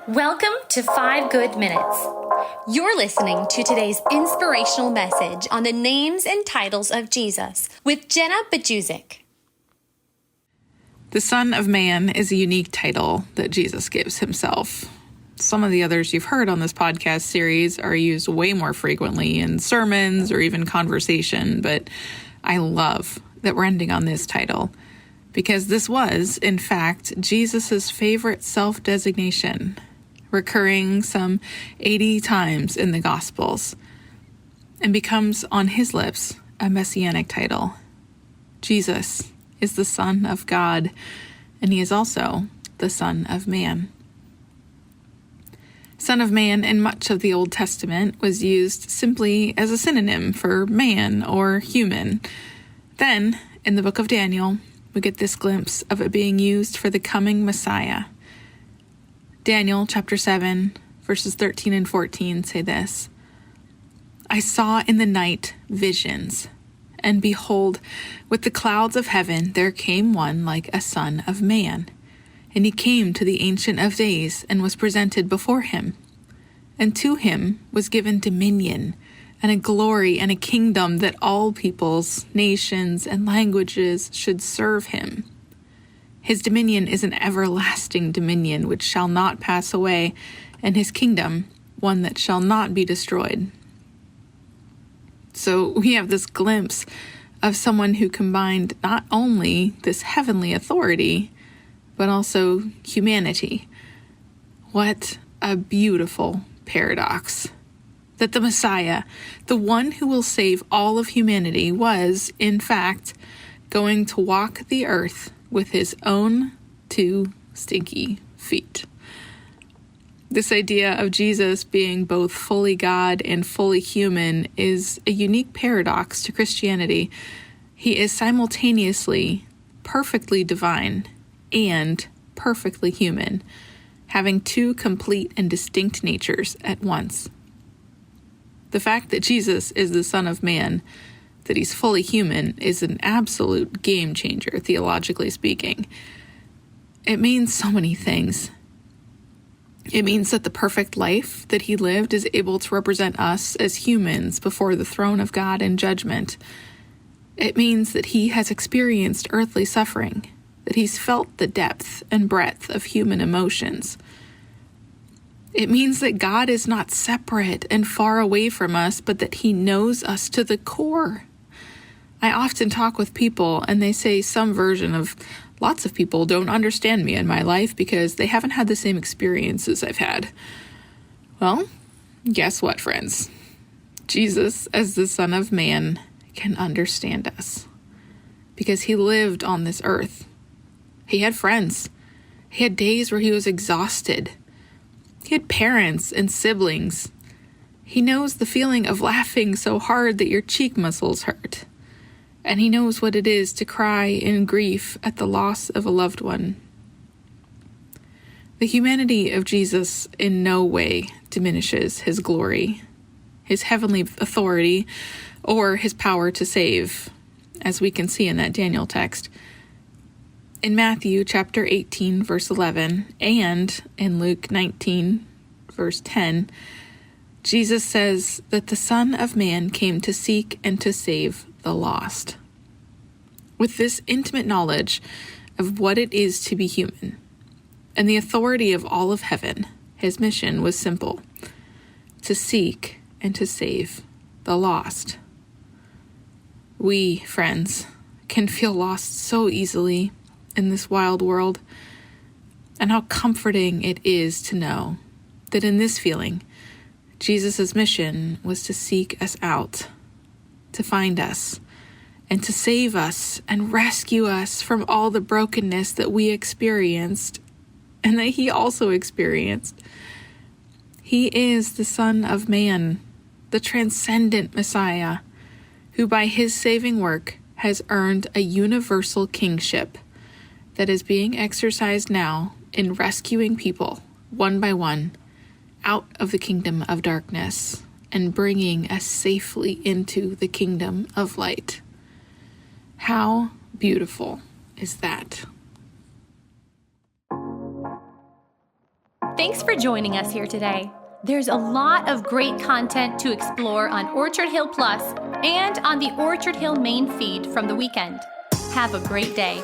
Welcome to 5 Good Minutes. You're listening to today's inspirational message on the names and titles of Jesus with Jenna Bajuzik. The Son of Man is a unique title that Jesus gives himself. Some of the others you've heard on this podcast series are used way more frequently in sermons or even conversation, but I love that we're ending on this title because this was, in fact, Jesus' favorite self-designation, recurring some 80 times in the Gospels, and becomes on his lips a messianic title. Jesus is the Son of God, and he is also the Son of Man. Son of Man in much of the Old Testament was used simply as a synonym for man or human. Then, in the book of Daniel, we get this glimpse of it being used for the coming Messiah. Daniel chapter 7, verses 13 and 14 say this: I saw in the night visions, and behold, with the clouds of heaven there came one like a son of man. And he came to the Ancient of Days, and was presented before him. And to him was given dominion, and a glory, and a kingdom, that all peoples, nations, and languages should serve him. His dominion is an everlasting dominion which shall not pass away, and his kingdom one that shall not be destroyed. So we have this glimpse of someone who combined not only this heavenly authority, but also humanity. What a beautiful paradox. That the Messiah, the one who will save all of humanity, was, in fact, going to walk the earth with his own 2 stinky feet. This idea of Jesus being both fully God and fully human is a unique paradox to Christianity. He is simultaneously perfectly divine and perfectly human, having 2 complete and distinct natures at once. The fact that Jesus is the Son of Man, that he's fully human, is an absolute game changer, theologically speaking. It means so many things. It means that the perfect life that he lived is able to represent us as humans before the throne of God in judgment. It means that he has experienced earthly suffering, that he's felt the depth and breadth of human emotions. It means that God is not separate and far away from us, but that he knows us to the core. I often talk with people and they say some version of, lots of people don't understand me in my life because they haven't had the same experiences I've had. Well, guess what, friends? Jesus, as the Son of Man, can understand us because he lived on this earth. He had friends. He had days where he was exhausted. He had parents and siblings. He knows the feeling of laughing so hard that your cheek muscles hurt. And he knows what it is to cry in grief at the loss of a loved one. The humanity of Jesus in no way diminishes his glory, his heavenly authority, or his power to save, as we can see in that Daniel text. In Matthew chapter 18, verse 11, and in Luke 19, verse 10, Jesus says that the Son of Man came to seek and to save the lost. With this intimate knowledge of what it is to be human and the authority of all of heaven, his mission was simple: to seek and to save the lost. We, friends, can feel lost so easily in this wild world, and how comforting it is to know that in this feeling, Jesus' mission was to seek us out, to find us, and to save us and rescue us from all the brokenness that we experienced and that he also experienced. He is the Son of Man, the transcendent Messiah, who by his saving work has earned a universal kingship that is being exercised now in rescuing people, one by one, out of the kingdom of darkness and bringing us safely into the kingdom of light. How beautiful is that? Thanks for joining us here today. There's a lot of great content to explore on Orchard Hill Plus and on the Orchard Hill main feed from the weekend. Have a great day.